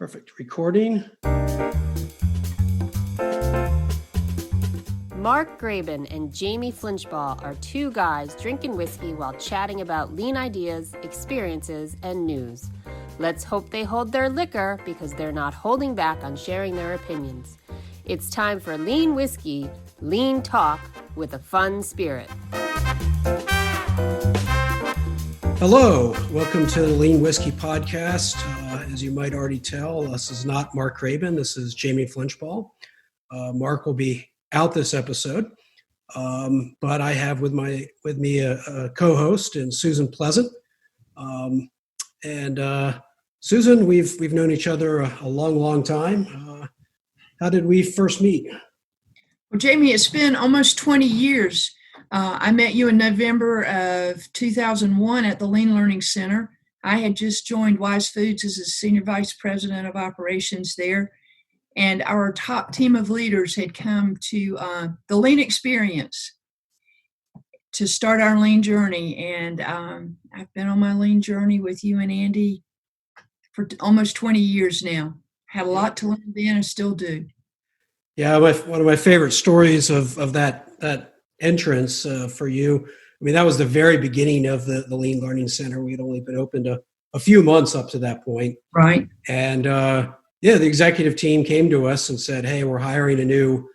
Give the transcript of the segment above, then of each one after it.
Perfect. Recording. Mark Graban and Jamie Flinchbaugh are two guys drinking whiskey while chatting about lean ideas, experiences, and news. Let's hope they hold their liquor because they're not holding back on sharing their opinions. It's time for Lean Whiskey, Lean Talk with a fun spirit. Hello, welcome to the Lean Whiskey Podcast. As you might already tell, this is not Mark Graban, this is Jamie Flinchbaugh. Mark will be out this episode, but I have with me a co-host and Susan Pleasant. Susan, we've known each other a long time. How did we first meet? Well, Jamie, it's been almost 20 years. I met you in November of 2001 at the Lean Learning Center. I had just joined Wise Foods as a senior vice president of operations there. And our top team of leaders had come to the Lean Experience to start our Lean journey. And I've been on my Lean journey with you and Andy for almost 20 years now. Had a lot to learn then and still do. Yeah, one of my favorite stories of that entrance for you. I mean, that was the very beginning of the Lean Learning Center. We had only been open a few months up to that point. Right. And the executive team came to us and said, "Hey, we're hiring a new,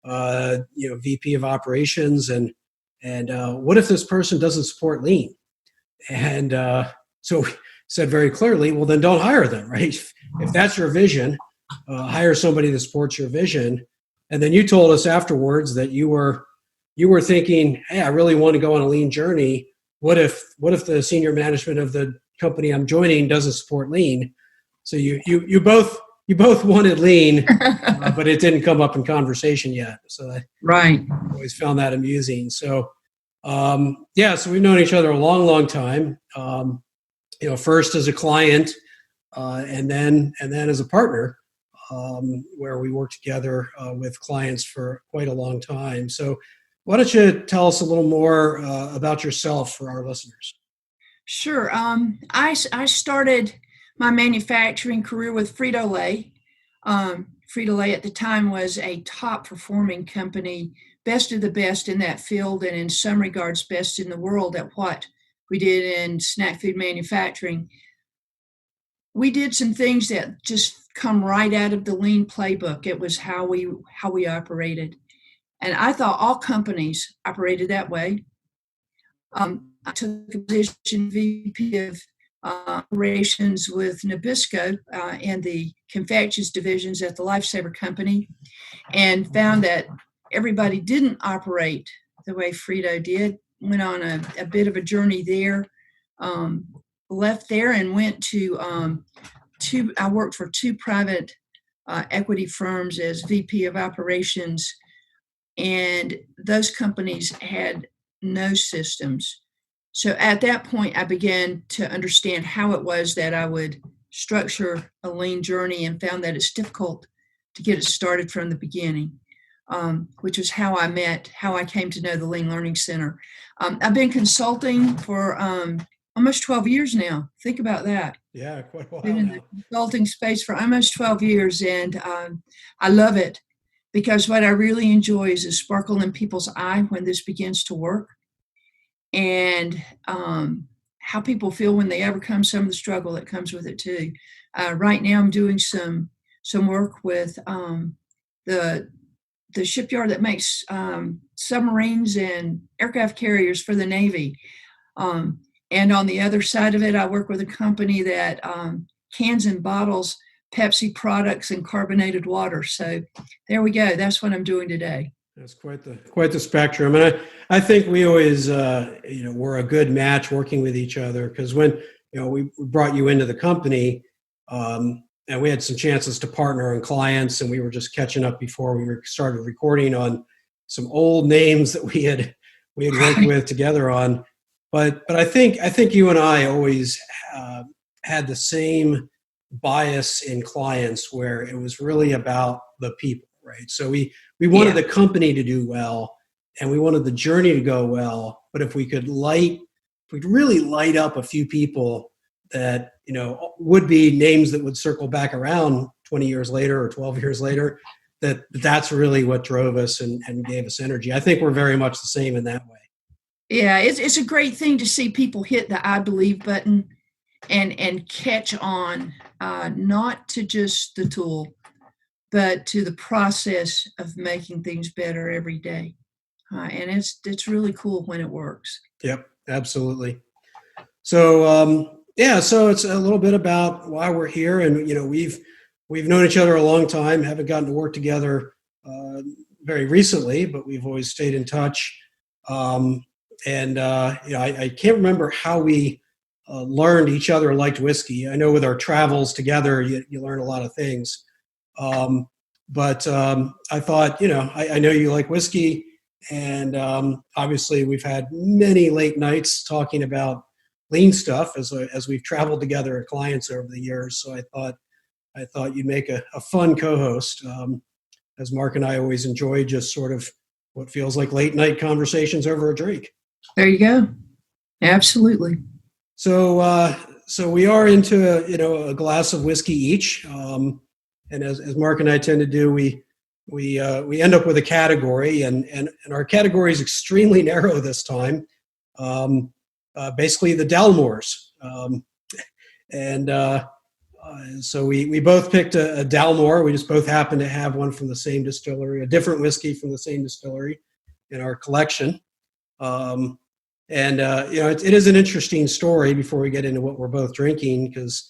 VP of operations, and what if this person doesn't support Lean?" And so we said very clearly, "Well, then don't hire them, right? If that's your vision, hire somebody that supports your vision." And then you told us afterwards that you were thinking, "Hey, I really want to go on a Lean journey. What if the senior management of the company I'm joining doesn't support Lean?" So you both wanted Lean, but it didn't come up in conversation yet. So I always found that amusing. So so we've known each other a long time. First as a client, and then as a partner, where we work together with clients for quite a long time. So why don't you tell us a little more about yourself for our listeners? Sure. I started my manufacturing career with Frito-Lay. Frito-Lay at the time was a top performing company, best of the best in that field, and in some regards best in the world at what we did in snack food manufacturing. We did some things that just come right out of the Lean playbook. It was how we operated. And I thought all companies operated that way. I took a position VP of operations with Nabisco and the confections divisions at the Lifesaver Company, and found that everybody didn't operate the way Frito did. Went on a bit of a journey there, left there and went to I worked for two private equity firms as VP of operations, and those companies had no systems. So at that point, I began to understand how it was that I would structure a Lean journey, and found that it's difficult to get it started from the beginning, which was how I came to know the Lean Learning Center. I've been consulting for almost 12 years now. Think about that. Yeah, quite a while. Been in the consulting space for almost 12 years, and I love it because what I really enjoy is the sparkle in people's eye when this begins to work, and how people feel when they overcome some of the struggle that comes with it too. Right now, I'm doing some work with the shipyard that makes submarines and aircraft carriers for the Navy. And on the other side of it, I work with a company that cans and bottles Pepsi products and carbonated water. So there we go. That's what I'm doing today. That's quite the spectrum. And I think we always, we're a good match working with each other, because when, we brought you into the company, and we had some chances to partner on clients, and we were just catching up before we started recording on some old names that we had worked with together on. But I think you and I always had the same bias in clients, where it was really about the people, right? So we wanted the company to do well, and we wanted the journey to go well. But if we could really light up a few people that would be names that would circle back around 20 years later or 12 years later, that's really what drove us and gave us energy. I think we're very much the same in that way. Yeah, it's a great thing to see people hit the I believe button and catch on, not to just the tool, but to the process of making things better every day. And it's really cool when it works. Yep, absolutely. So so it's a little bit about why we're here, and we've known each other a long time, haven't gotten to work together very recently, but we've always stayed in touch. I can't remember how we learned each other liked whiskey. I know with our travels together, you learn a lot of things. But I thought, I know you like whiskey, and obviously we've had many late nights talking about lean stuff as we've traveled together at clients over the years. So I thought you'd make a fun co-host, as Mark and I always enjoy just sort of what feels like late night conversations over a drink. There you go. Absolutely. So we are into a glass of whiskey each, and as Mark and I tend to do, we end up with a category, and our category is extremely narrow this time. Basically, the Dalmores, so we both picked a Dalmore. We just both happen to have one from the same distillery, a different whiskey from the same distillery in our collection. It is an interesting story before we get into what we're both drinking, because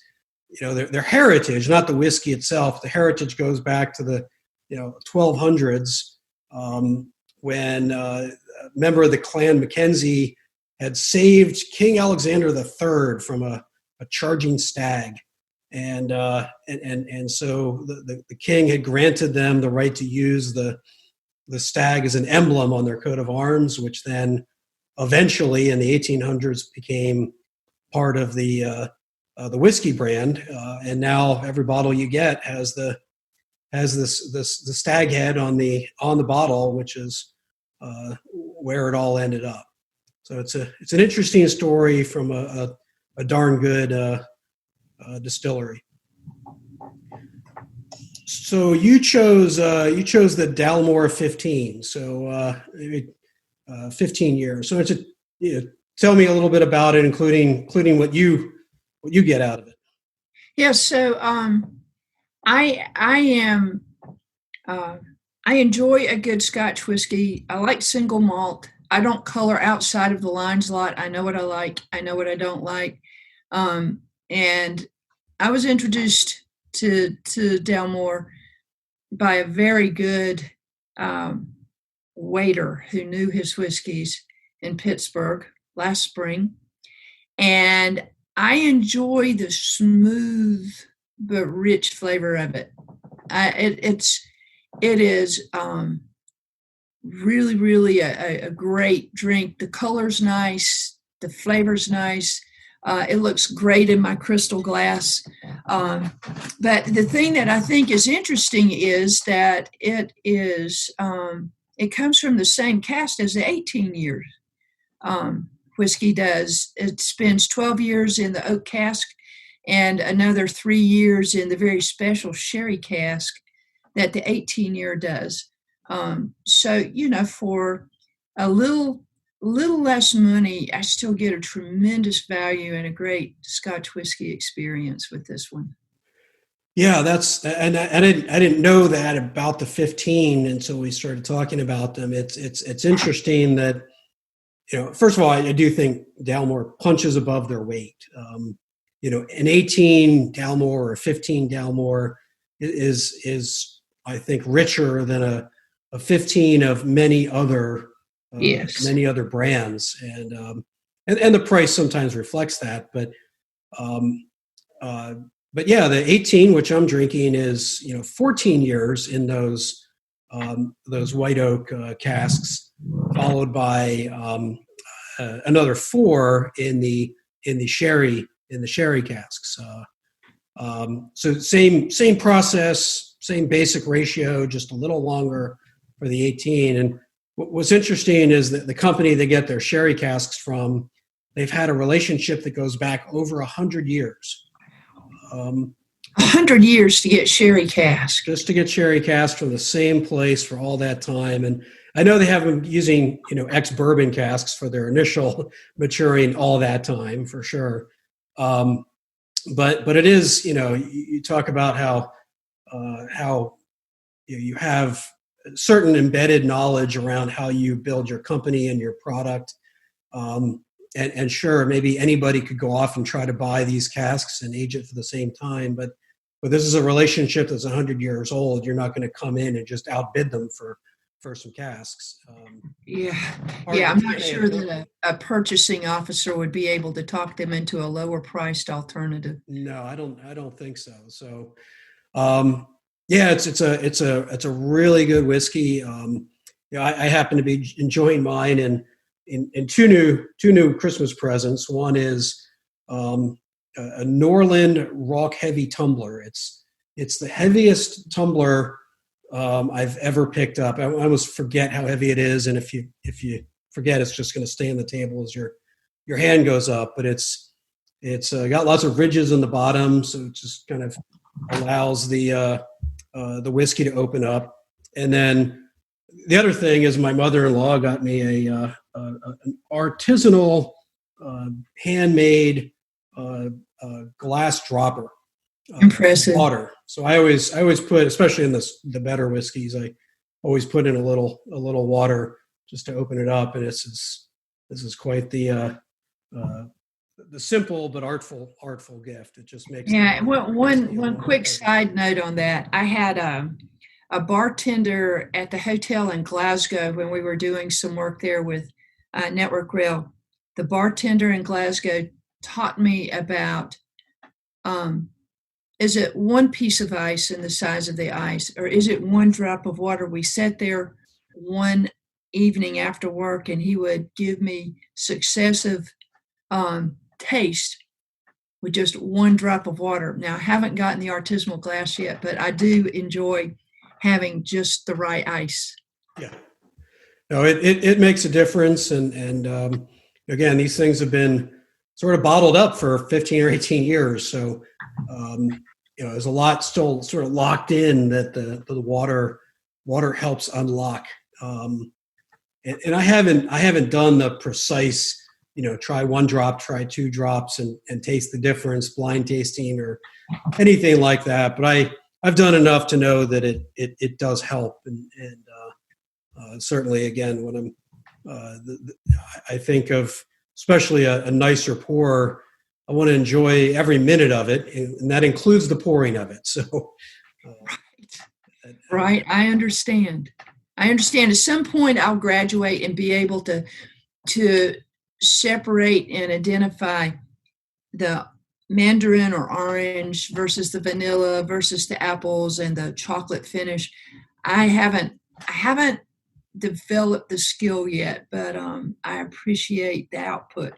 their heritage, not the whiskey itself, the heritage goes back to the 1200s, when a member of the Clan Mackenzie had saved King Alexander III from a charging stag. And so the king had granted them the right to use the stag as an emblem on their coat of arms, which then eventually in the 1800s became part of the whiskey brand. And now every bottle you get has the stag head on the bottle, which is where it all ended up. So it's an interesting story from a darn good distillery. So you chose the Dalmore 15. So 15 years. So tell me a little bit about it, including what you get out of it. Yeah. So I enjoy a good Scotch whiskey. I like single malt. I don't color outside of the lines a lot. I know what I like. I know what I don't like. And I was introduced to Dalmore by a very good waiter who knew his whiskeys in Pittsburgh last spring. And I enjoy the smooth but rich flavor of it. It is really, really a great drink. The color's nice. The flavor's nice. It looks great in my crystal glass. But the thing that I think is interesting is that it comes from the same cask as the 18 years whiskey does. It spends 12 years in the oak cask and another 3 years in the very special sherry cask that the 18-year does. So, for a little less money, I still get a tremendous value and a great Scotch whiskey experience with this one. Yeah, and I didn't know that about the 15 until we started talking about them. It's interesting that, first of all, I do think Dalmore punches above their weight. An 18 Dalmore or a 15 Dalmore is I think richer than a 15 of many other brands, and the price sometimes reflects that. But yeah, the 18, which I'm drinking, is 14 years in those white oak casks, followed by another 4 in the sherry casks. So same process, same basic ratio, just a little longer for the 18. And what's interesting is that the company they get their sherry casks from, they've had a relationship that goes back over 100 years. 100 years to get sherry cask. Just to get sherry cask from the same place for all that time. And I know they have them using, ex-bourbon casks for their initial maturing all that time, for sure. But it is, you talk about how you have certain embedded knowledge around how you build your company and your product. And sure, maybe anybody could go off and try to buy these casks and age it for the same time. But this is a relationship that's 100 years old. You're not going to come in and just outbid them for some casks. I'm not sure that a purchasing officer would be able to talk them into a lower priced alternative. No, I don't think so. So, it's a really good whiskey. I happen to be enjoying mine in two new Christmas presents. One is a Norland Rock Heavy tumbler. It's the heaviest tumbler I've ever picked up. I almost forget how heavy it is, and if you forget, it's just going to stay on the table as your hand goes up. But it's got lots of ridges in the bottom, so it just kind of allows the whiskey to open up. And then the other thing is my mother-in-law got me an artisanal handmade glass dropper. Impressive. Water. So I always put, especially in the better whiskeys, I always put in a little water just to open it up. And this is quite the simple but artful gift. It just makes one quick side note on that. I had a bartender at the hotel in Glasgow when we were doing some work there with Network Rail. The bartender in Glasgow taught me about is it one piece of ice in the size of the ice, or is it one drop of water? We sat there one evening after work, and he would give me successive taste with just one drop of water. Now, I haven't gotten the artisanal glass yet, but I do enjoy having just the right ice. Yeah. No, it makes a difference. And again, these things have been sort of bottled up for 15 or 18 years. So, there's a lot still sort of locked in that the water helps unlock. And I haven't done the precise, try one drop, try two drops and taste the difference, blind tasting or anything like that. But I've done enough to know that it does help. And certainly again, when I think of especially a nicer pour, I want to enjoy every minute of it, and that includes the pouring of it. So, right. I understand. At some point, I'll graduate and be able to separate and identify the mandarin or orange versus the vanilla versus the apples and the chocolate finish. I haven't developed the skill yet, but I appreciate the output.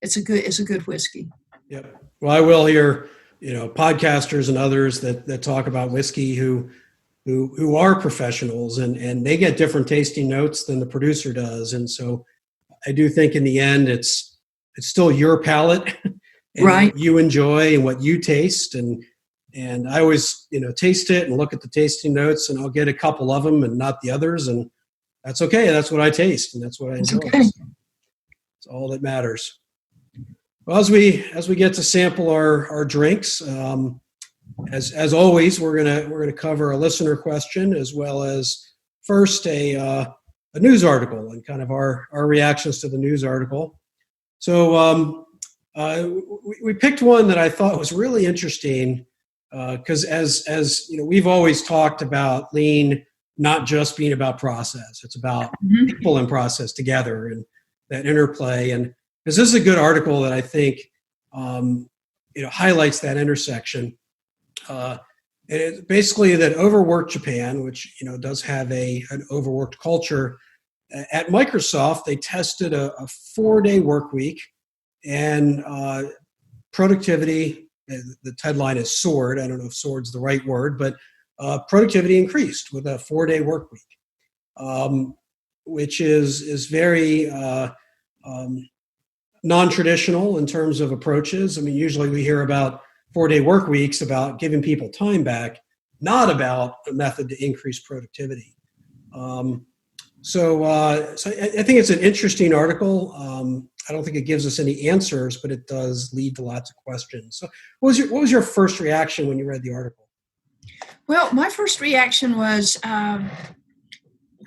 It's a good whiskey. Yeah. Well, I will hear, podcasters and others that talk about whiskey who are professionals and they get different tasting notes than the producer does. And so I do think in the end, it's still your palate and right. What you enjoy and what you taste. And I always, taste it and look at the tasting notes, and I'll get a couple of them and not the others. And that's okay. That's what I taste and that's what I enjoy. Okay. It's all that matters. Well, as we get to sample our drinks, as always, we're gonna cover a listener question as well as first a news article and kind of our reactions to the news article. So we picked one that I thought was really interesting because as we've always talked about lean not just being about process; it's about people and process together and that interplay. And because this is a good article that I think highlights that intersection. And it's basically that overworked Japan, which does have an overworked culture. At Microsoft, they tested a 4-day work week, and productivity. The headline is soared. I don't know if soared's the right word, but productivity increased with a 4-day work week, which is very non-traditional in terms of approaches. I mean, usually we hear about 4-day work weeks about giving people time back, not about a method to increase productivity. So I think it's an interesting article. I don't think it gives us any answers, but it does lead to lots of questions. So what was your first reaction when you read the article? Well, my first reaction was,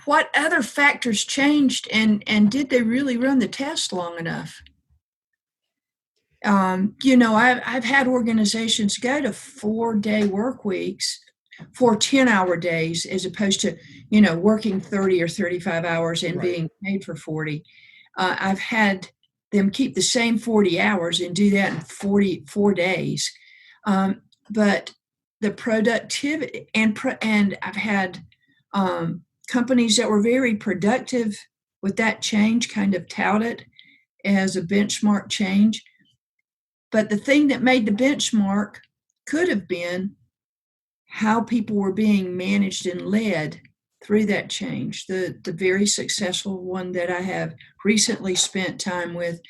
what other factors changed, and did they really run the test long enough? I've had organizations go to 4-day work weeks for 10-hour days as opposed to, working 30 or 35 hours and being paid for 40. I've had them keep the same 40 hours and do that in 44 days. But the productivity, and I've had companies that were very productive with that change kind of tout it as a benchmark change. But the thing that made the benchmark could have been how people were being managed and led through that change. The very successful one that I have recently spent time with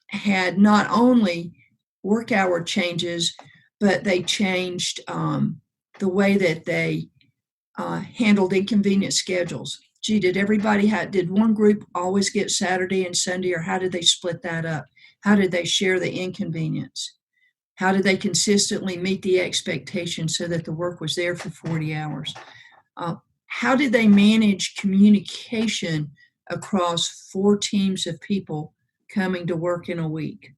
had not only work hour changes, but they changed the way that they handled inconvenient schedules. Gee, did one group always get Saturday and Sunday, or how did they split that up? How did they share the inconvenience? How did they consistently meet the expectation so that the work was there for 40 hours? How did they manage communication across 4 teams of people coming to work in a week?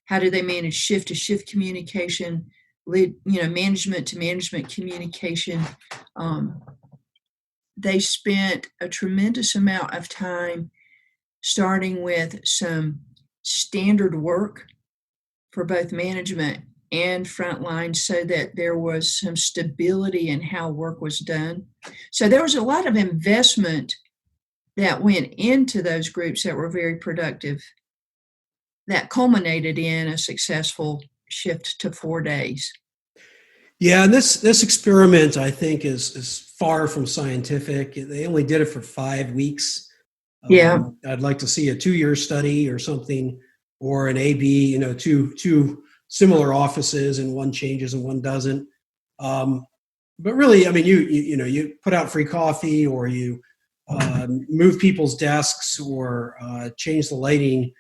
How did they manage shift-to-shift communication, management-to-management communication? They spent a tremendous amount of time starting with some standard work for both management and frontline so that there was some stability in how work was done. So there was a lot of investment that went into those groups that were very productive that culminated in a successful shift to 4 days. Yeah, and this experiment, I think, is far from scientific. They only did it for 5 weeks. I'd like to see a 2-year study or something, or an A/B. Two similar offices, and one changes and one doesn't. But really, I mean, you put out free coffee, or you move people's desks, or change the lighting.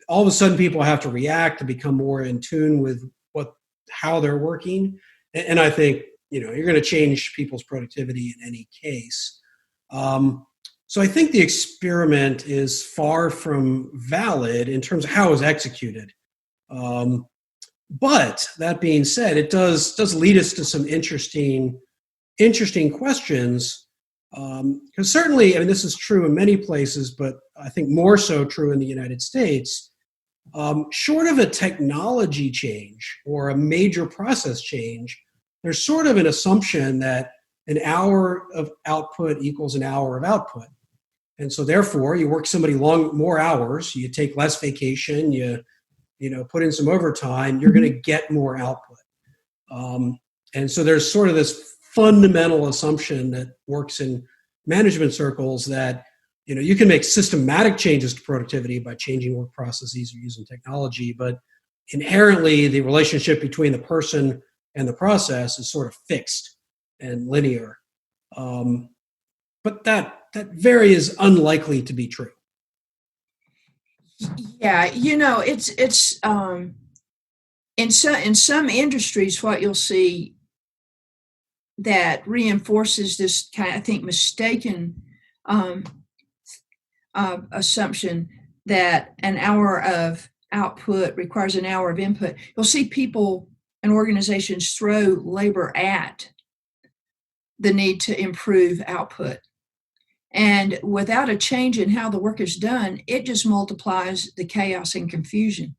All of a sudden, people have to react to become more in tune with how they're working. And I think, you're going to change people's productivity in any case. So I think the experiment is far from valid in terms of how it was executed. But that being said, it does lead us to some interesting questions. Because certainly, I mean, this is true in many places, but I think more so true in the United States. Short of a technology change or a major process change, there's sort of an assumption that an hour of output equals an hour of output. And so therefore, you work somebody more hours, you take less vacation, you put in some overtime, you're going to get more output. And so there's sort of this fundamental assumption that works in management circles that you can make systematic changes to productivity by changing work processes or using technology, but inherently the relationship between the person and the process is sort of fixed and linear. But that very is unlikely to be true. Yeah, it's in some industries, what you'll see that reinforces this kind of, I think, mistaken assumption that an hour of output requires an hour of input. You'll see people and organizations throw labor at the need to improve output. And without a change in how the work is done, it just multiplies the chaos and confusion.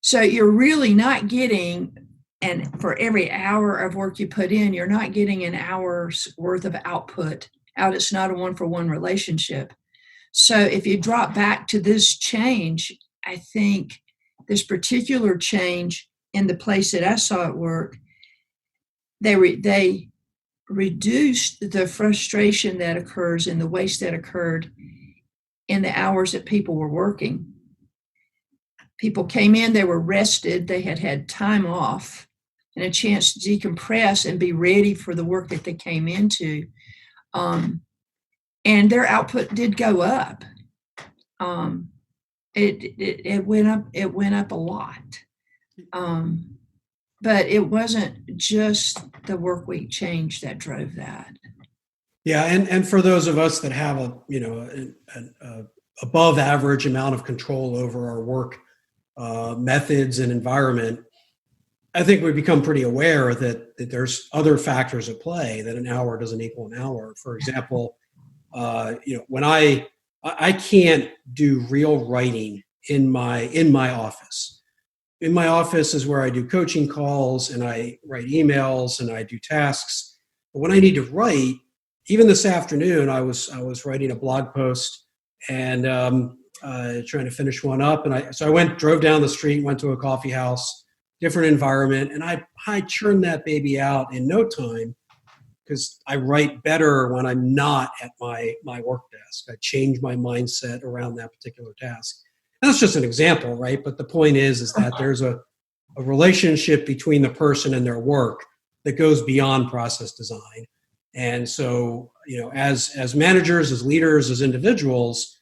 So you're really not getting, and for every hour of work you put in, you're not getting an hour's worth of output out. It's not a one-for-one relationship. So if you drop back to this change, I think this particular change in the place that I saw it work, they reduced the frustration that occurs and the waste that occurred in the hours that people were working. People came in, they were rested, they had had time off and a chance to decompress and be ready for the work that they came into. And their output did go up. It went up a lot. But it wasn't just the work week change that drove that. Yeah, and for those of us that have a above average amount of control over our work methods and environment, I think we've become pretty aware that there's other factors at play, that an hour doesn't equal an hour. For example, when I can't do real writing in my office. In my office is where I do coaching calls and I write emails and I do tasks. But when I need to write, even this afternoon, I was writing a blog post and trying to finish one up. And I drove down the street, went to a coffee house, different environment, and I churned that baby out in no time because I write better when I'm not at my work desk. I change my mindset around that particular task. That's just an example, right? But the point is that there's a relationship between the person and their work that goes beyond process design. And so, as managers, as leaders, as individuals,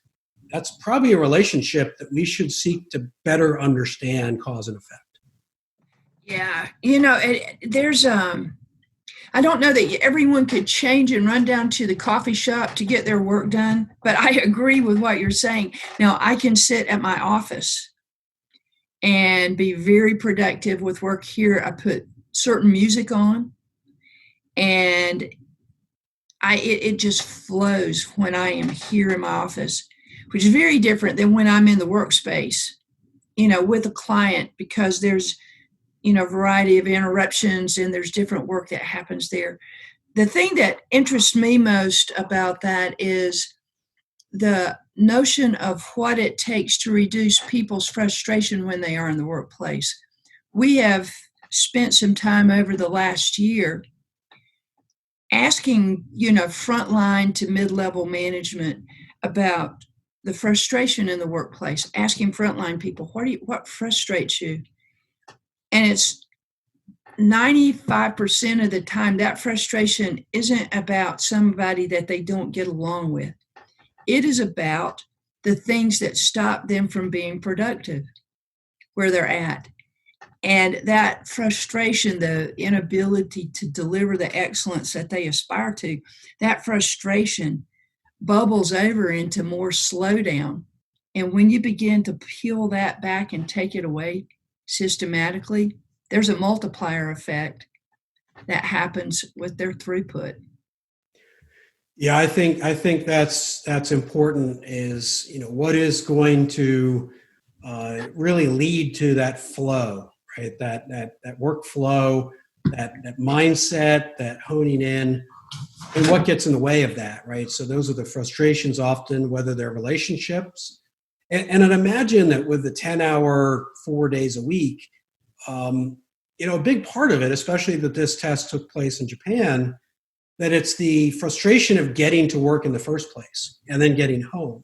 that's probably a relationship that we should seek to better understand cause and effect. Yeah. There's, I don't know that everyone could change and run down to the coffee shop to get their work done, but I agree with what you're saying. Now, I can sit at my office and be very productive with work here. I put certain music on, and it just flows when I am here in my office, which is very different than when I'm in the workspace, with a client, because there's variety of interruptions and there's different work that happens there. The thing that interests me most about that is the notion of what it takes to reduce people's frustration when they are in the workplace. We have spent some time over the last year asking, frontline to mid-level management about the frustration in the workplace, asking frontline people, what frustrates you? And it's 95% of the time that frustration isn't about somebody that they don't get along with. It is about the things that stop them from being productive where they're at. And that frustration, the inability to deliver the excellence that they aspire to, that frustration bubbles over into more slowdown. And when you begin to peel that back and take it away systematically, there's a multiplier effect that happens with their throughput. Yeah, I think that's important. Is what is going to really lead to that flow, right? That workflow, that mindset, that honing in, and what gets in the way of that, right? So those are the frustrations often, whether they're relationships. And I'd imagine that with the 10-hour, 4 days a week, a big part of it, especially that this test took place in Japan, that it's the frustration of getting to work in the first place and then getting home,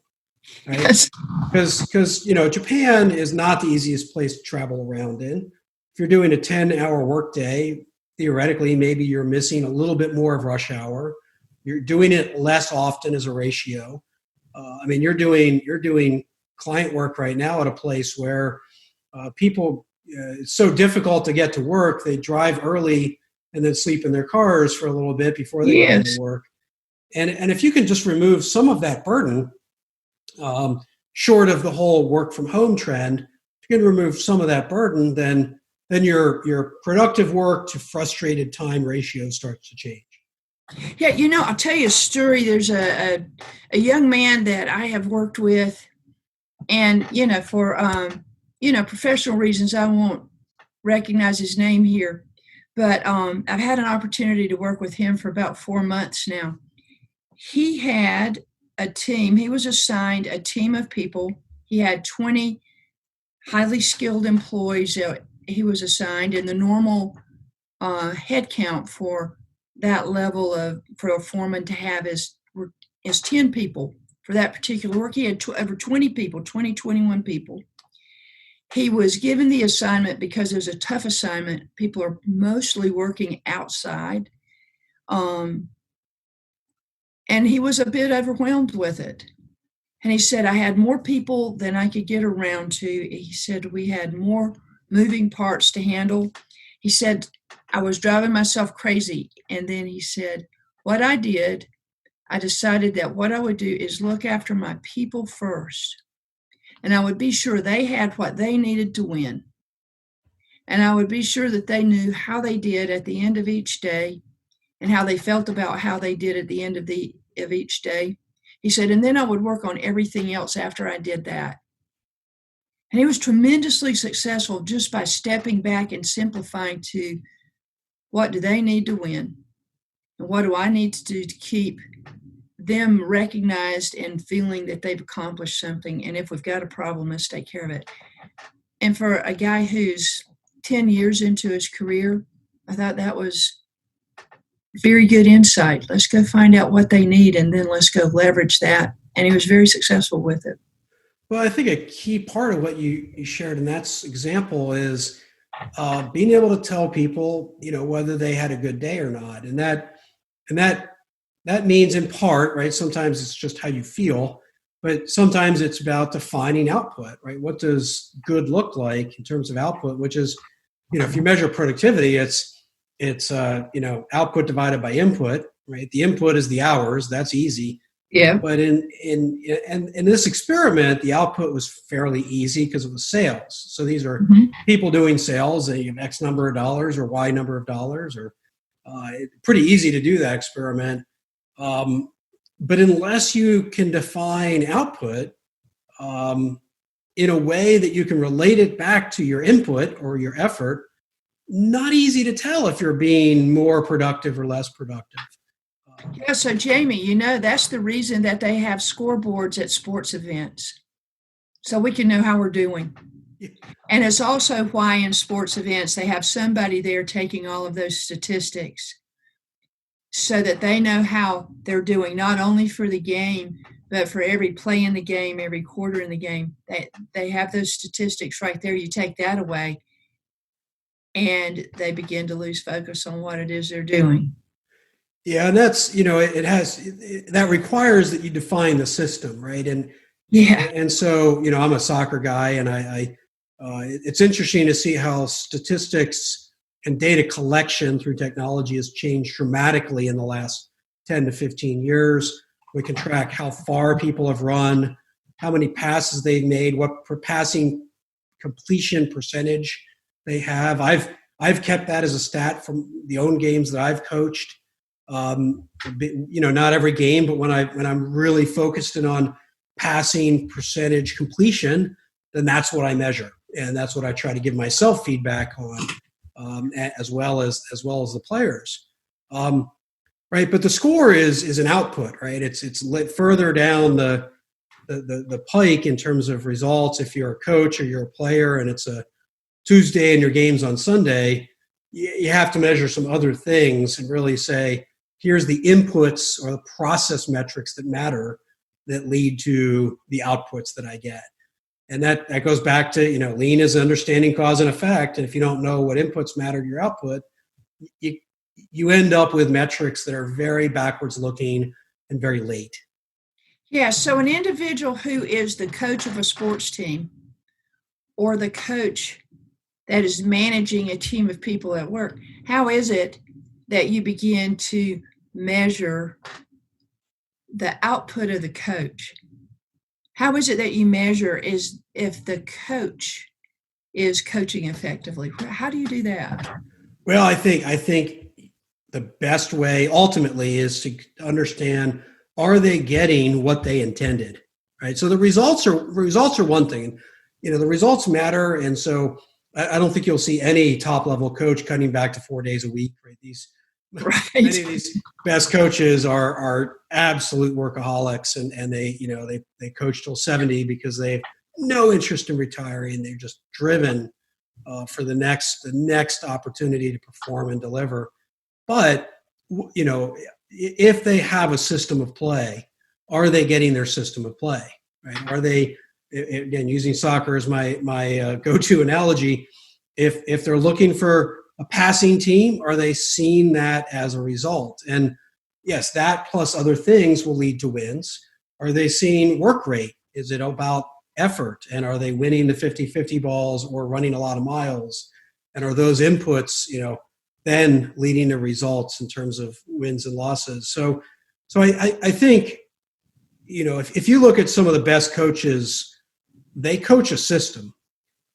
right? Yes. Because Japan is not the easiest place to travel around in. If you're doing a 10-hour workday, theoretically, maybe you're missing a little bit more of rush hour. You're doing it less often as a ratio. You're doing client work right now at a place where people, it's so difficult to get to work. They drive early and then sleep in their cars for a little bit before they go to work. And if you can just remove some of that burden, short of the whole work from home trend, if you can remove some of that burden, then your productive work to frustrated time ratio starts to change. Yeah, I'll tell you a story. There's a young man that I have worked with, and for professional reasons, I won't recognize his name here, but I've had an opportunity to work with him for about 4 months now. He had a team. He was assigned a team of people. He had 20 highly skilled employees that he was assigned, and the normal head count for that level for a foreman to have is 10 people for that particular work. He had over 20 people, 21 people. he was given the assignment because it was a tough assignment. People are mostly working outside. And he was a bit overwhelmed with it. And he said, I had more people than I could get around to. He said, we had more moving parts to handle. He said, I was driving myself crazy. And then he said, what I did, I decided that what I would do is look after my people first. And I would be sure they had what they needed to win. And I would be sure that they knew how they did at the end of each day and how they felt about how they did at the end of each day. He said, and then I would work on everything else after I did that. And he was tremendously successful just by stepping back and simplifying to what do they need to win? And what do I need to do to keep them recognized and feeling that they've accomplished something? And if we've got a problem, let's take care of it. And for a guy who's 10 years into his career, I thought that was very good insight. Let's go find out what they need, and then let's go leverage that. And he was very successful with it. Well, I think a key part of what you shared in that example is being able to tell people, whether they had a good day or not. And that means in part, right? Sometimes it's just how you feel, but sometimes it's about defining output, right? What does good look like in terms of output, which is, if you measure productivity, it's output divided by input, right? The input is the hours. That's easy. Yeah. But in this experiment, the output was fairly easy because it was sales. So these are people doing sales. They have X number of dollars or Y number of dollars, or pretty easy to do that experiment. But unless you can define output in a way that you can relate it back to your input or your effort, not easy to tell if you're being more productive or less productive. Yeah, so Jamie, that's the reason that they have scoreboards at sports events, so we can know how we're doing. Yeah. And it's also why in sports events they have somebody there taking all of those statistics so that they know how they're doing, not only for the game, but for every play in the game, every quarter in the game. They have those statistics right there. You take that away, and they begin to lose focus on what it is they're doing. Yeah, and that's, that requires that you define the system, right? And so, I'm a soccer guy, and it's interesting to see how statistics and data collection through technology has changed dramatically in the last 10 to 15 years. We can track how far people have run, how many passes they've made, what passing completion percentage they have. I've kept that as a stat from the own games that I've coached. Not every game, but when I'm really focused in on passing percentage completion, then that's what I measure, and that's what I try to give myself feedback on, as well as the players, right? But the score is an output, right? It's lit further down the pike in terms of results. If you're a coach or you're a player, and it's a Tuesday and your game's on Sunday, you have to measure some other things and really say, here's the inputs or the process metrics that matter that lead to the outputs that I get. And that goes back to, lean is understanding cause and effect. And if you don't know what inputs matter to your output, you end up with metrics that are very backwards looking and very late. Yeah. So an individual who is the coach of a sports team or the coach that is managing a team of people at work, how is it that you begin to measure the output of the coach? How is it that you measure is if the coach is coaching effectively? How do you do that? Well, I think the best way ultimately is to understand, are they getting what they intended, right? So the results are one thing. The results matter, and so I don't think you'll see any top-level coach cutting back to 4 days a week. Right? Many of these best coaches are absolute workaholics, and they coach till 70 because they have no interest in retiring. They're just driven for the next opportunity to perform and deliver. But if they have a system of play, are they getting their system of play? Right? Are they again, using soccer as my go-to analogy, if they're looking for a passing team, are they seeing that as a result? And yes, that plus other things will lead to wins. Are they seeing work rate? Is it about effort? And are they winning the 50-50 balls or running a lot of miles? And are those inputs, then leading to results in terms of wins and losses? So I think, if you look at some of the best coaches, they coach a system.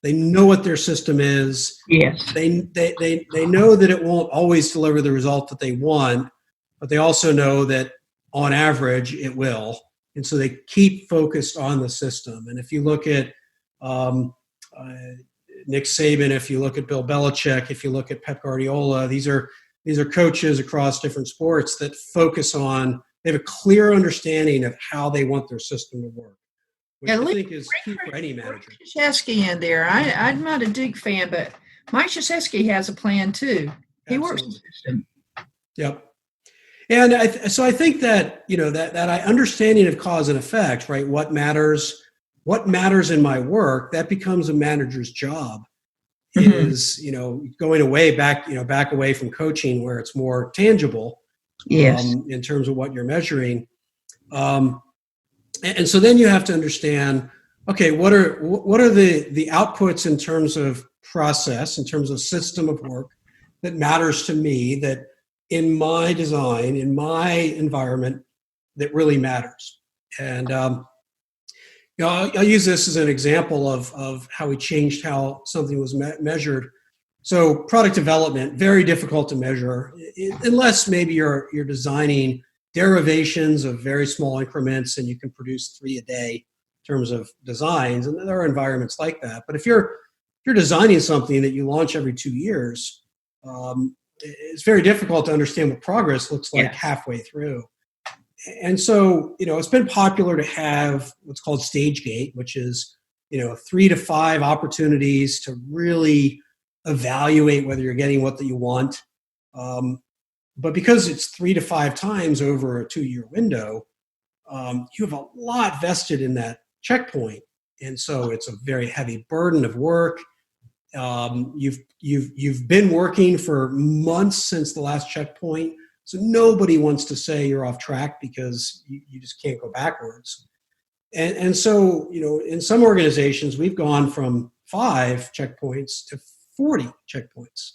They know what their system is. Yes. They know that it won't always deliver the result that they want, but they also know that on average it will. And so they keep focused on the system. And if you look at Nick Saban, if you look at Bill Belichick, if you look at Pep Guardiola, these are coaches across different sports that focus on, they have a clear understanding of how they want their system to work, which I think is key for any manager. Krzyzewski in there. I'm not a Duke fan, but Mike Krzyzewski has a plan too. He Absolutely. works the system. Yep. And so I think that, that understanding of cause and effect, right? What matters in my work, that becomes a manager's job. Mm-hmm. Is, going away back away from coaching where it's more tangible. Yes. In terms of what you're measuring. And so then you have to understand, okay, what are the outputs in terms of process, in terms of system of work that matters to me, that in my design, in my environment, that really matters. And I'll use this as an example of how we changed how something was measured. So product development, very difficult to measure, unless maybe you're designing derivations of very small increments and you can produce 3 a day in terms of designs. And there are environments like that. But if you're designing something that you launch every 2 years, it's very difficult to understand what progress looks like halfway through. And so, it's been popular to have what's called stage gate, which is, 3 to 5 opportunities to really evaluate whether you're getting what that you want. But because it's 3 to 5 times over a 2-year window, you have a lot vested in that checkpoint. And so it's a very heavy burden of work. You've been working for months since the last checkpoint. So nobody wants to say you're off track because you just can't go backwards. And so, in some organizations, we've gone from 5 checkpoints to 40 checkpoints.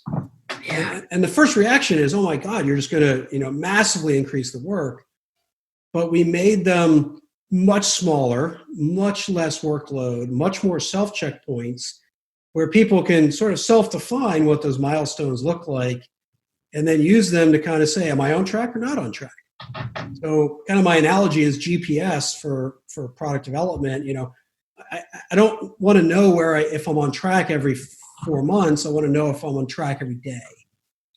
Yeah. And the first reaction is, oh my God, you're just going to, massively increase the work. But we made them much smaller, much less workload, much more self-checkpoints where people can sort of self-define what those milestones look like and then use them to kind of say, am I on track or not on track? So kind of my analogy is GPS for product development. I don't want to know if I'm on track every 4 months. I want to know if I'm on track every day,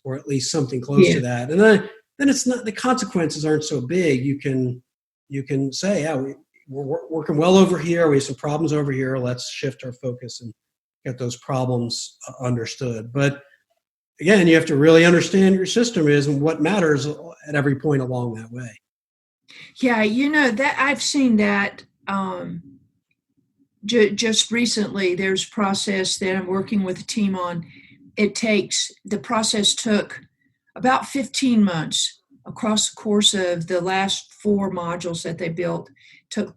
or at least something close to that. And then it's not, the consequences aren't so big. You can say, we're working well over here. We have some problems over here. Let's shift our focus and get those problems understood. But again, you have to really understand your system is and what matters at every point along that way. Yeah, that I've seen that just recently. There's a process that I'm working with a team on. The process took about 15 months across the course of the last 4 modules that they built. Took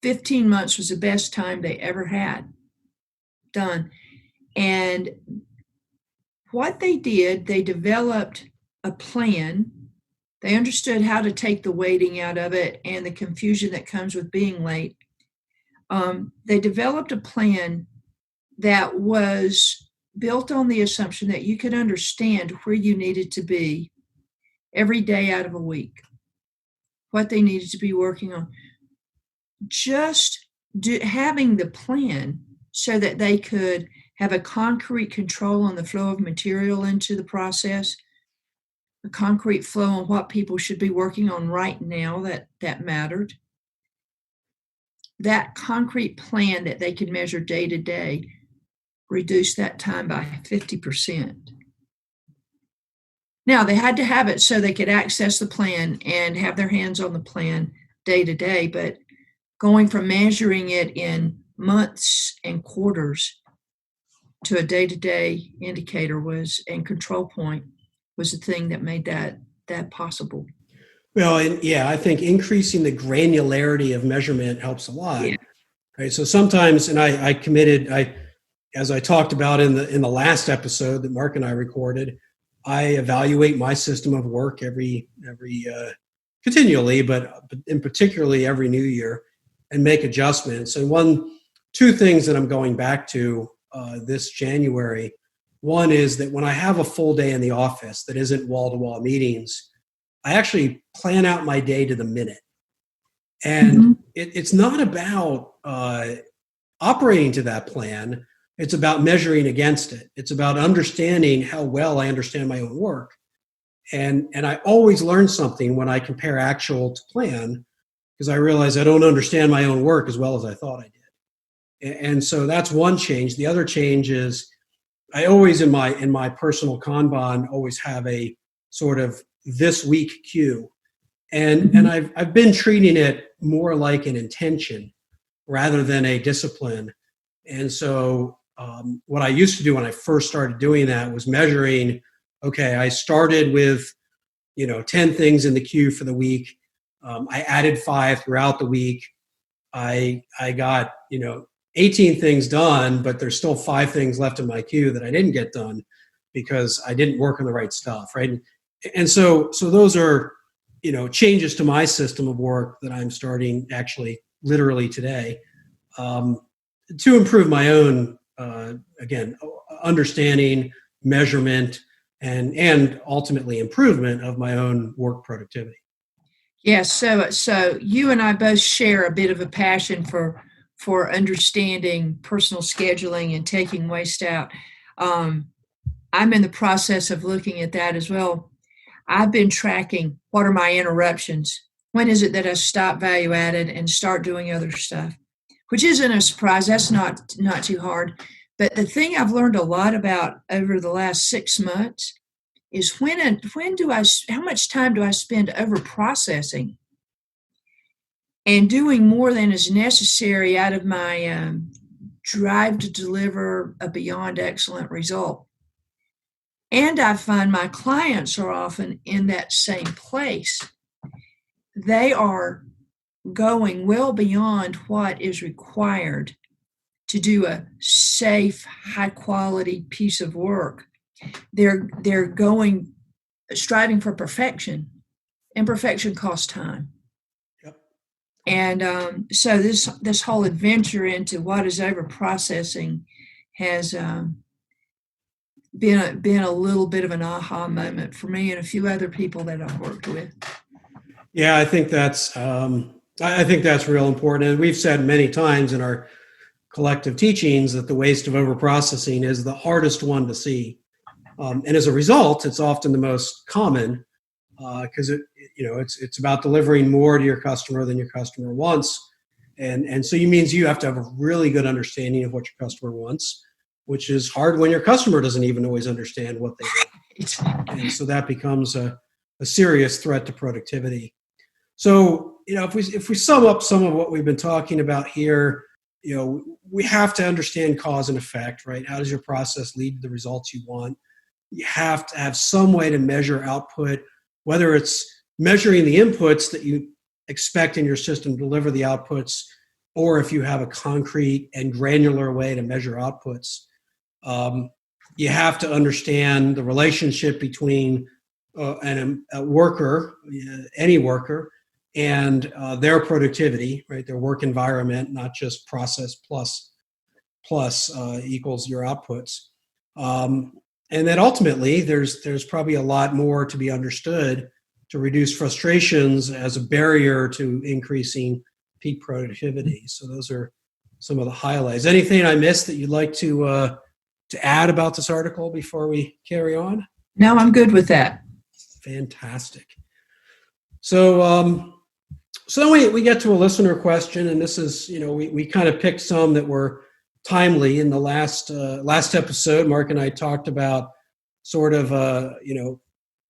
15 months was the best time they ever had done. And what they did, they developed a plan. They understood how to take the waiting out of it and the confusion that comes with being late. They developed a plan that was built on the assumption that you could understand where you needed to be every day out of a week, what they needed to be working on. Just having the plan so that they could have a concrete control on the flow of material into the process, a concrete flow on what people should be working on right now that mattered. That concrete plan that they could measure day to day reduced that time by 50%. Now, they had to have it so they could access the plan and have their hands on the plan day to day, but going from measuring it in months and quarters to a day-to-day indicator and control point was the thing that made that possible. Well, and yeah, I think increasing the granularity of measurement helps a lot. Yeah. Right. So sometimes, and I committed, as I talked about in the last episode that Mark and I recorded, I evaluate my system of work every continually, but in particularly every new year, and make adjustments. And two things that I'm going back to this January. One is that when I have a full day in the office that isn't wall-to-wall meetings, I actually plan out my day to the minute. And it's not about operating to that plan. It's about measuring against it. It's about understanding how well I understand my own work. And I always learn something when I compare actual to plan, because I realize I don't understand my own work as well as I thought I did. And so that's one change. The other change is I always in my personal Kanban always have a sort of this week cue. And I've been treating it more like an intention rather than a discipline. And so what I used to do when I first started doing that was measuring, okay, I started with, 10 things in the queue for the week. I added 5 throughout the week. I got, 18 things done, but there's still 5 things left in my queue that I didn't get done because I didn't work on the right stuff, right? And so those are, changes to my system of work that I'm starting actually literally today to improve my own, again, understanding, measurement, and ultimately improvement of my own work productivity. Yes. So you and I both share a bit of a passion for understanding personal scheduling and taking waste out. I'm in the process of looking at that as well. I've been tracking what are my interruptions. When is it that I stop value added and start doing other stuff? Which isn't a surprise. That's not too hard. But the thing I've learned a lot about over the last 6 months is how much time do I spend over processing and doing more than is necessary out of my drive to deliver a beyond excellent result. And I find my clients are often in that same place. They are going well beyond what is required to do a safe, high quality piece of work. They're striving for perfection, and perfection costs time. Yep. And so this whole adventure into what is over processing has been a little bit of an aha moment for me and a few other people that I've worked with. Yeah, I think that's real important. And we've said many times in our collective teachings that the waste of overprocessing is the hardest one to see. And as a result, it's often the most common because it's about delivering more to your customer than your customer wants. And so it means you have to have a really good understanding of what your customer wants, which is hard when your customer doesn't even always understand what they want. And so that becomes a serious threat to productivity. So, if we sum up some of what we've been talking about here, we have to understand cause and effect, right? How does your process lead to the results you want? You have to have some way to measure output, whether it's measuring the inputs that you expect in your system to deliver the outputs, or if you have a concrete and granular way to measure outputs. You have to understand the relationship between a worker, any worker, and their productivity, right? Their work environment, not just process plus equals your outputs. And then ultimately, there's probably a lot more to be understood to reduce frustrations as a barrier to increasing peak productivity. So those are some of the highlights. Anything I missed that you'd like to add about this article before we carry on? No, I'm good with that. Fantastic. So then we get to a listener question, and this is, we kind of picked some that were timely. In the last episode, Mark and I talked about sort of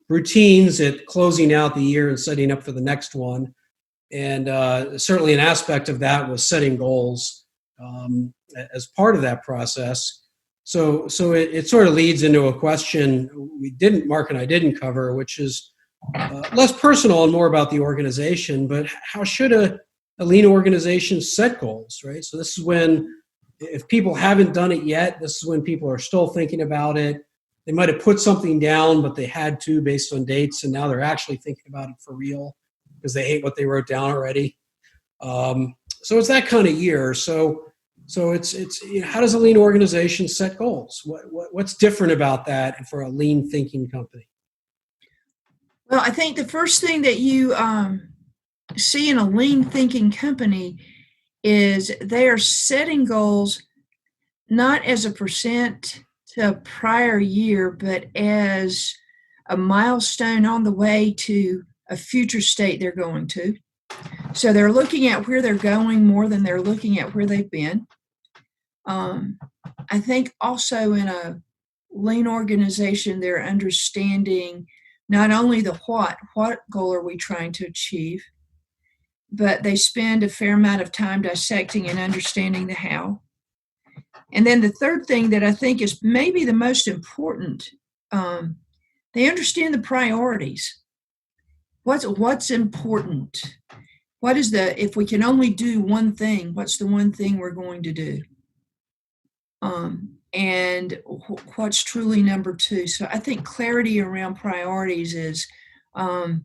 routines at closing out the year and setting up for the next one. And certainly an aspect of that was setting goals as part of that process. So it sort of leads into a question Mark and I didn't cover, which is less personal and more about the organization. But how should a lean organization set goals, right? So this is when, if people haven't done it yet, this is when people are still thinking about it. They might have put something down, but they had to based on dates, and now they're actually thinking about it for real because they hate what they wrote down already. So it's that kind of year. So it's how does a lean organization set goals? What's different about that for a lean thinking company? Well, I think the first thing that you see in a lean thinking company is they are setting goals not as a percent to a prior year, but as a milestone on the way to a future state they're going to. So they're looking at where they're going more than they're looking at where they've been. I think also in a lean organization, they're understanding not only the what goal are we trying to achieve, but they spend a fair amount of time dissecting and understanding the how. And then the third thing that I think is maybe the most important, they understand the priorities. What's important? What is if we can only do one thing, what's the one thing we're going to do? And what's truly number two? So I think clarity around priorities is a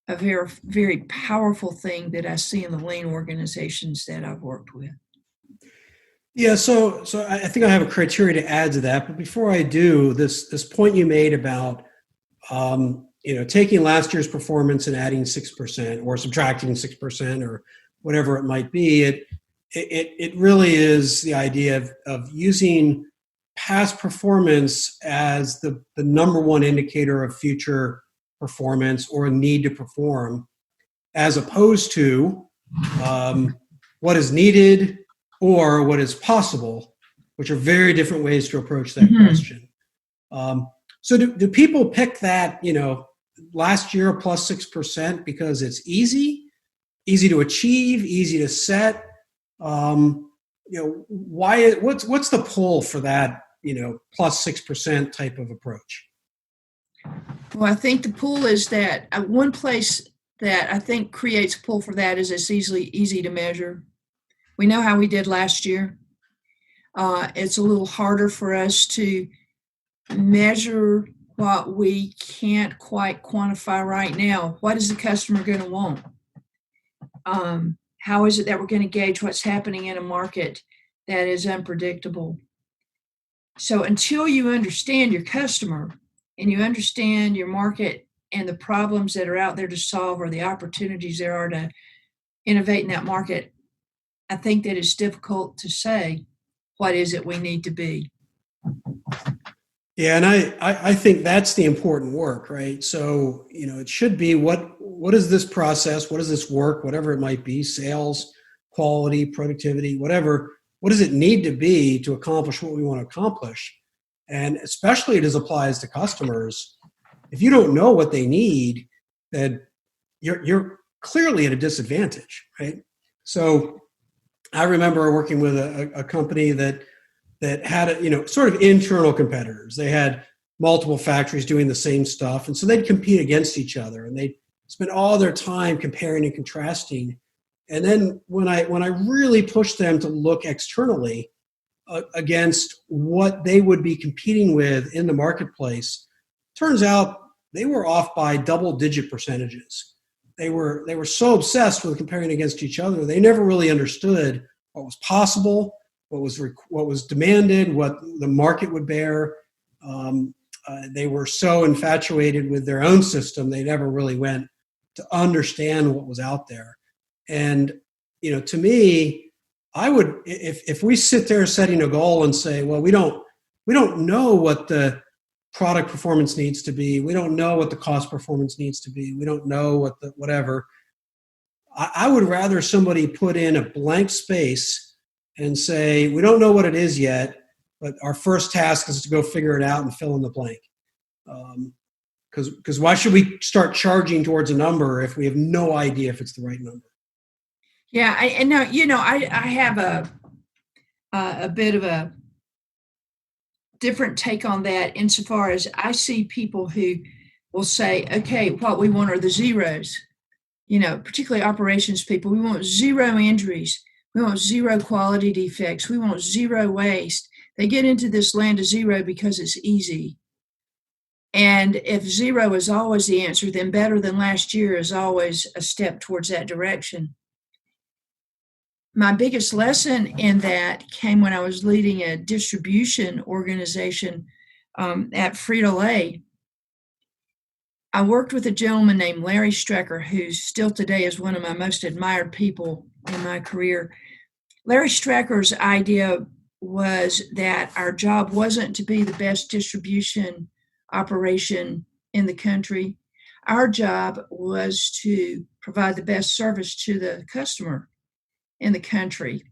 very, very powerful thing that I see in the lean organizations that I've worked with. Yeah, so I think I have a criteria to add to that. But before I do, this point you made about taking last year's performance and adding 6% or subtracting 6% or whatever it might be, it really is the idea of using past performance as the number one indicator of future performance or a need to perform, as opposed to what is needed or what is possible, which are very different ways to approach that question. So do people pick that, last year plus 6% because it's easy to achieve, easy to set? Why? What's the pull for that, plus 6% type of approach? Well, I think the pull is that one place that I think creates a pull for that is it's easy to measure. We know how we did last year. It's a little harder for us to measure what we can't quite quantify right now. What is the customer going to want? How is it that we're going to gauge what's happening in a market that is unpredictable? So until you understand your customer and you understand your market and the problems that are out there to solve or the opportunities there are to innovate in that market, I think that it's difficult to say what is it we need to be. Yeah, and I think that's the important work, right? So, it should be what is this process? What does this work? Whatever it might be, sales, quality, productivity, whatever. What does it need to be to accomplish what we want to accomplish? And especially as applies to customers, if you don't know what they need, then you're clearly at a disadvantage, right? So I remember working with a company that had sort of internal competitors. They had multiple factories doing the same stuff, and so they'd compete against each other, and they'd spend all their time comparing and contrasting. And then when I really pushed them to look externally against what they would be competing with in the marketplace, turns out they were off by double-digit percentages. They were so obsessed with comparing against each other, they never really understood what was possible, what was demanded, what the market would bear. They were so infatuated with their own system, they never really went to understand what was out there. And to me, I would, if we sit there setting a goal and say, well, we don't know what the product performance needs to be, we don't know what the cost performance needs to be, we don't know what the whatever. I would rather somebody put in a blank space and say, we don't know what it is yet, but our first task is to go figure it out and fill in the blank. Because why should we start charging towards a number if we have no idea if it's the right number? Yeah, I have a bit of a different take on that insofar as I see people who will say, okay, what we want are the zeros, particularly operations people. We want zero injuries. We want zero quality defects. We want zero waste. They get into this land of zero because it's easy. And if zero is always the answer, then better than last year is always a step towards that direction. My biggest lesson in that came when I was leading a distribution organization at Frito-Lay. I worked with a gentleman named Larry Strecker, who still today is one of my most admired people in my career. Larry Strecker's idea was that our job wasn't to be the best distribution operation in the country. Our job was to provide the best service to the customer in the country.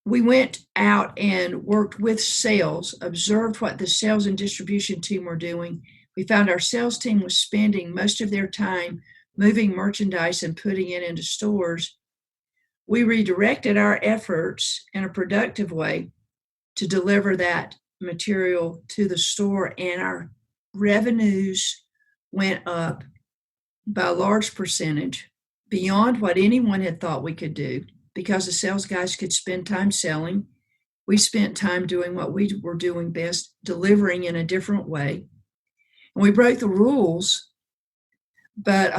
We went out and worked with sales, observed what the sales and distribution team were doing. We found our sales team was spending most of their time moving merchandise and putting it into stores. We redirected our efforts in a productive way to deliver that material to the store, and our revenues went up by a large percentage beyond what anyone had thought we could do, because the sales guys could spend time selling. We spent time doing what we were doing best, delivering in a different way. And we broke the rules, but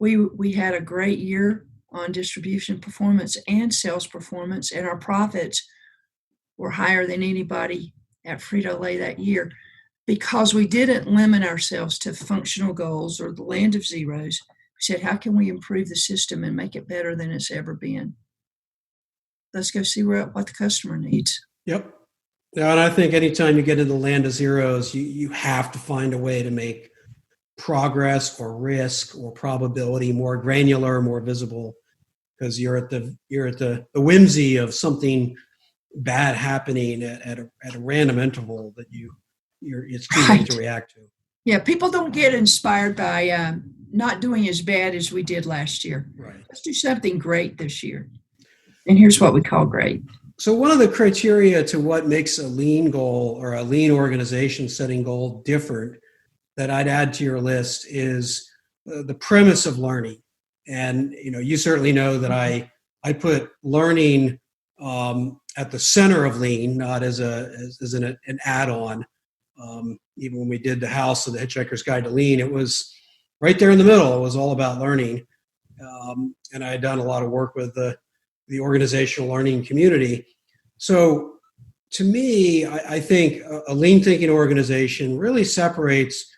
we had a great year on distribution performance and sales performance, and our profits were higher than anybody at Frito-Lay that year, because we didn't limit ourselves to functional goals or the land of zeros. We said, how can we improve the system and make it better than it's ever been? Let's go see what the customer needs. Yep. Yeah, and I think anytime you get into the land of zeros, you have to find a way to make progress or risk or probability more granular, more visible, because you're at the whimsy of something bad happening at a random interval that it's too late to react to. Yeah, people don't get inspired by not doing as bad as we did last year. Right. Let's do something great this year. And here's what we call great. So one of the criteria to what makes a lean goal or a lean organization setting goal different that I'd add to your list is the premise of learning. And you certainly know that I put learning at the center of lean, not as an add-on. Even when we did the house of the Hitchhiker's Guide to Lean, it was right there in the middle. It was all about learning. And I had done a lot of work with the organizational learning community. So to me, I think a lean thinking organization really separates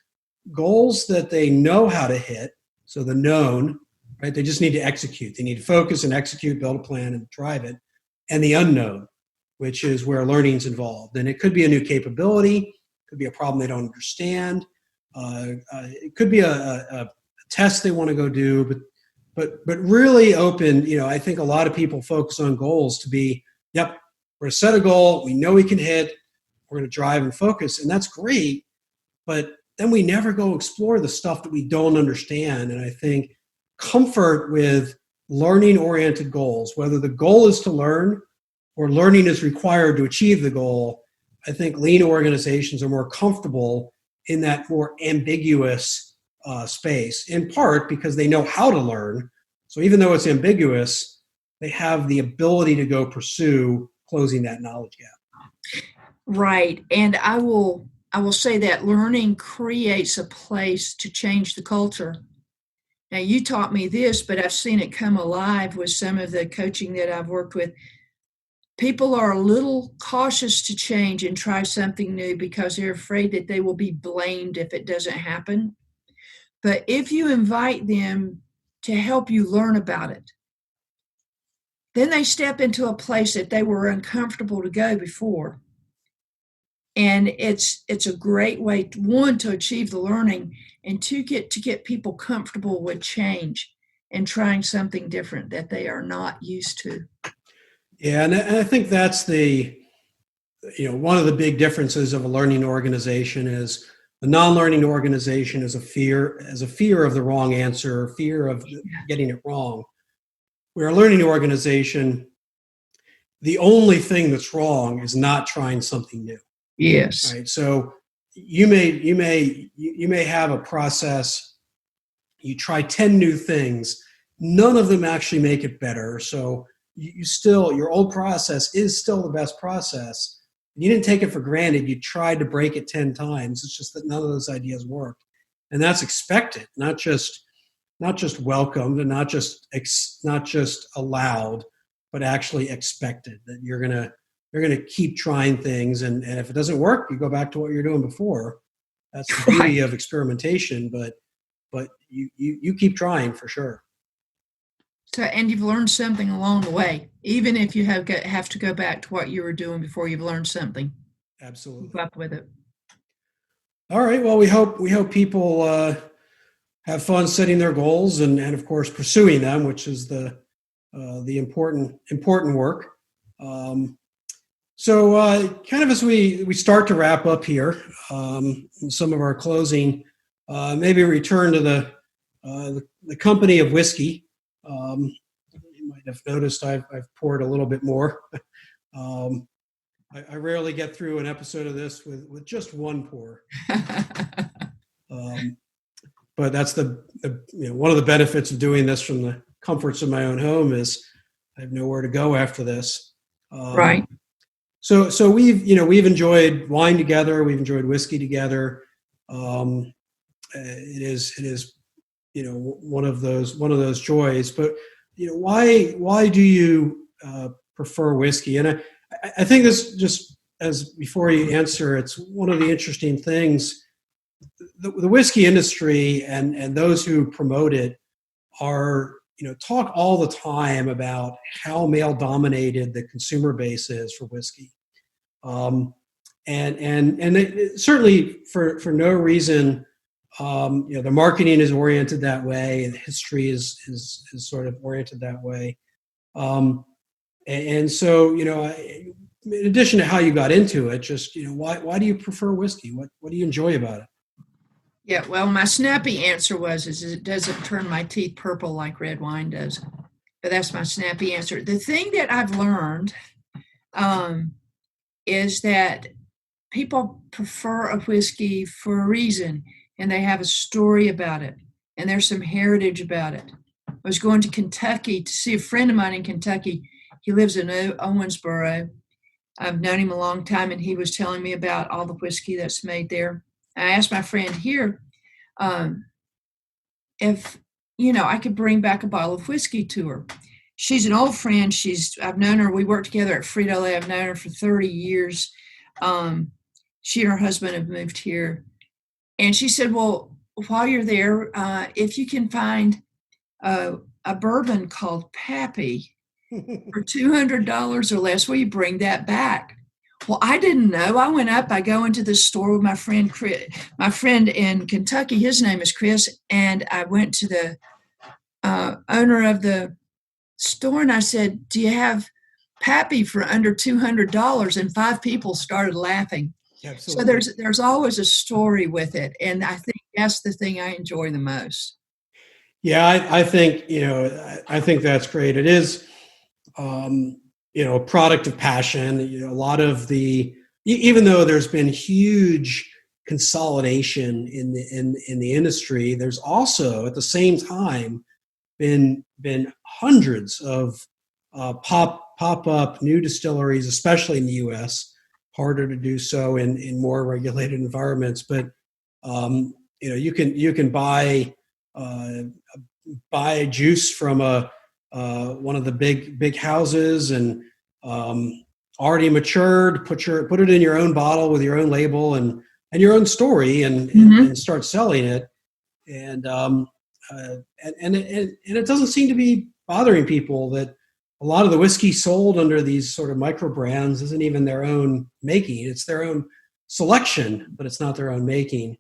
goals that they know how to hit. So the known, right? They just need to execute. They need to focus and execute, build a plan and drive it. And the unknown, which is where learning's involved. And it could be a new capability, could be a problem they don't understand. It could be a test they want to go do, but really open. I think a lot of people focus on goals to be, yep, we're going to set a goal, we know we can hit, we're going to drive and focus, and that's great. But then we never go explore the stuff that we don't understand. And I think comfort with learning-oriented goals, whether the goal is to learn or learning is required to achieve the goal, I think lean organizations are more comfortable in that more ambiguous space, in part because they know how to learn. So even though it's ambiguous, they have the ability to go pursue closing that knowledge gap. Right. And I will say that learning creates a place to change the culture. Now, you taught me this, but I've seen it come alive with some of the coaching that I've worked with. People are a little cautious to change and try something new because they're afraid that they will be blamed if it doesn't happen. But if you invite them to help you learn about it, then they step into a place that they were uncomfortable to go before. And it's a great way, one, to achieve the learning, and two, to get people comfortable with change and trying something different that they are not used to. Yeah, and I think that's one of the big differences of a learning organization is a non-learning organization is a fear of the wrong answer, fear of getting it wrong. Where a learning organization the only thing that's wrong is not trying something new. Yes. Right. So you may have a process. You try 10 new things. None of them actually make it better. So you still, your old process is still the best process. You didn't take it for granted. You tried to break it 10 times. It's just that none of those ideas worked. And that's expected, not just welcomed and not just allowed, but actually expected, that you're gonna keep trying things, and if it doesn't work, you go back to what you're doing before. That's the beauty of experimentation, but you keep trying for sure. So, and you've learned something along the way, even if you have to go back to what you were doing before. You've learned something. Absolutely. Keep up with it. All right. Well, we hope people have fun setting their goals and of course pursuing them, which is the important work. So kind of as we start to wrap up here, some of our closing, maybe return to the company of whiskey. You might have noticed I've poured a little bit more. I rarely get through an episode of this with just one pour. But that's one of the benefits of doing this from the comforts of my own home is I have nowhere to go after this. Right. So we've enjoyed wine together. We've enjoyed whiskey together. It is one of those joys. But why do you prefer whiskey? And I think this, just as before you answer, it's one of the interesting things. The whiskey industry and those who promote it are talk all the time about how male dominated the consumer base is for whiskey, and certainly for no reason. The marketing is oriented that way, and history is sort of oriented that way. And so, in addition to how you got into it, just why do you prefer whiskey? What do you enjoy about it? Yeah, well, my snappy answer is it doesn't turn my teeth purple like red wine does. But that's my snappy answer. The thing that I've learned is that people prefer a whiskey for a reason, and they have a story about it, and there's some heritage about it. I was going to Kentucky to see a friend of mine in Kentucky. He lives in Owensboro. I've known him a long time, and he was telling me about all the whiskey that's made there. I asked my friend here if I could bring back a bottle of whiskey to her. She's an old friend. I've known her. We worked together at Frito-Lay. I've known her for 30 years. She and her husband have moved here. And she said, well, while you're there, if you can find a bourbon called Pappy for $200 or less, will you bring that back? Well, I didn't know. I go into the store with my friend Chris, my friend in Kentucky. His name is Chris. And I went to the owner of the store and I said, do you have Pappy for under $200? And 5 people started laughing. Absolutely. So there's always a story with it. And I think that's the thing I enjoy the most. Yeah, I think, I think that's great. It is, a product of passion. A lot of even though there's been huge consolidation in the industry, there's also at the same time been hundreds of pop-up new distilleries, especially in the U.S. Harder to do so in more regulated environments, but you can buy juice from one of the big houses and already matured. Put it in your own bottle with your own label and your own story, and start selling it. And it doesn't seem to be bothering people that a lot of the whiskey sold under these sort of micro brands isn't even their own making. It's their own selection, but it's not their own making.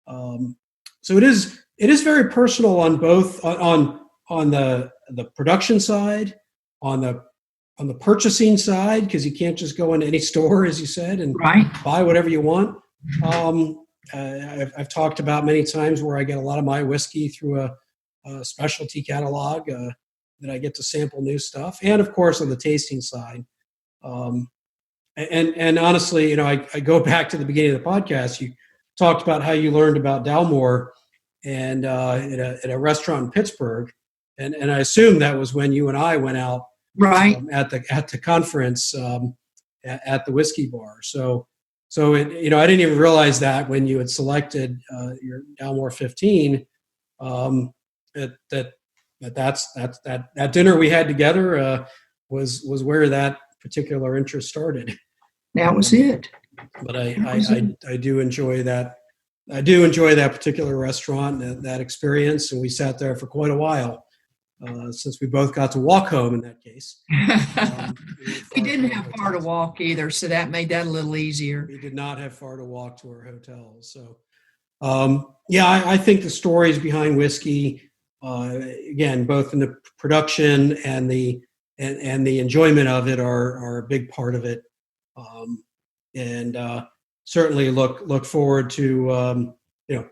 So it is very personal on both on the production side, on the purchasing side, because you can't just go into any store, as you said, and buy whatever you want. I've talked about many times where I get a lot of my whiskey through a specialty catalog that I get to sample new stuff. And of course, on the tasting side, And honestly, I go back to the beginning of the podcast. You talked about how you learned about Dalmore and at a restaurant in Pittsburgh, and I assume that was when you and I went out Right. at the conference at the whiskey bar. So it, I didn't even realize that when you had selected your Dalmore 15, that dinner we had together was where that particular interest started. That was it. But I do enjoy that. I do enjoy that particular restaurant and that experience, and we sat there for quite a while. Since we both got to walk home in that case. We didn't have far to walk either, so that made that a little easier. We did not have far to walk to our hotels. So, I think the stories behind whiskey, again, both in the production and the enjoyment of it are a big part of it. And certainly look forward to,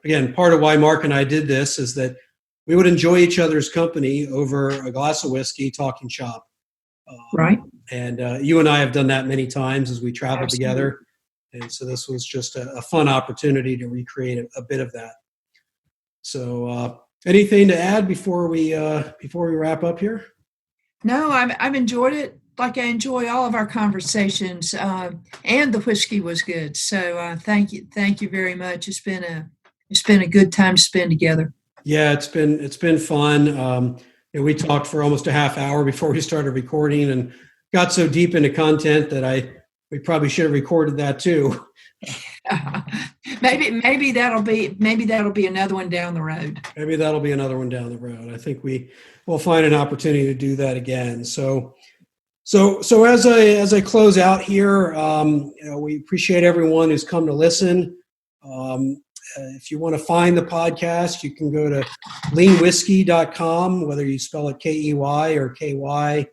again, part of why Mark and I did this is that we would enjoy each other's company over a glass of whiskey, talking shop. Right. And you and I have done that many times as we travel together. And so this was just a fun opportunity to recreate a bit of that. So anything to add before we wrap up here? No, I've enjoyed it like I enjoy all of our conversations. And the whiskey was good. So thank you very much. It's been a good time to spend together. Yeah, it's been fun. We talked for almost a half hour before we started recording, and got so deep into content that we probably should have recorded that too. Maybe that'll be another one down the road. Maybe that'll be another one down the road. I think we'll find an opportunity to do that again. So as I close out here, we appreciate everyone who's come to listen. If you want to find the podcast, you can go to leanwhiskey.com, whether you spell it KEY or KY,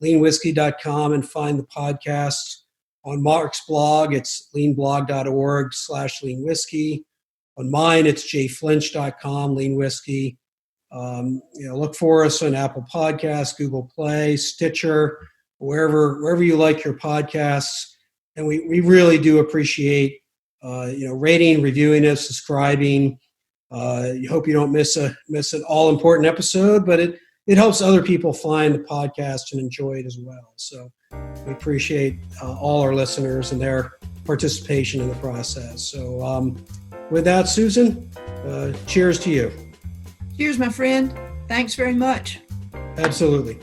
leanwhiskey.com, and find the podcast. On Mark's blog, it's leanblog.org/leanwhiskey. On mine, it's jflinch.com, leanwhiskey. Look for us on Apple Podcasts, Google Play, Stitcher, wherever you like your podcasts. And we really do appreciate rating, reviewing us, subscribing. You hope you don't miss an all important episode, but it helps other people find the podcast and enjoy it as well. So we appreciate all our listeners and their participation in the process. So with that, Susan, cheers to you. Cheers, my friend. Thanks very much. Absolutely.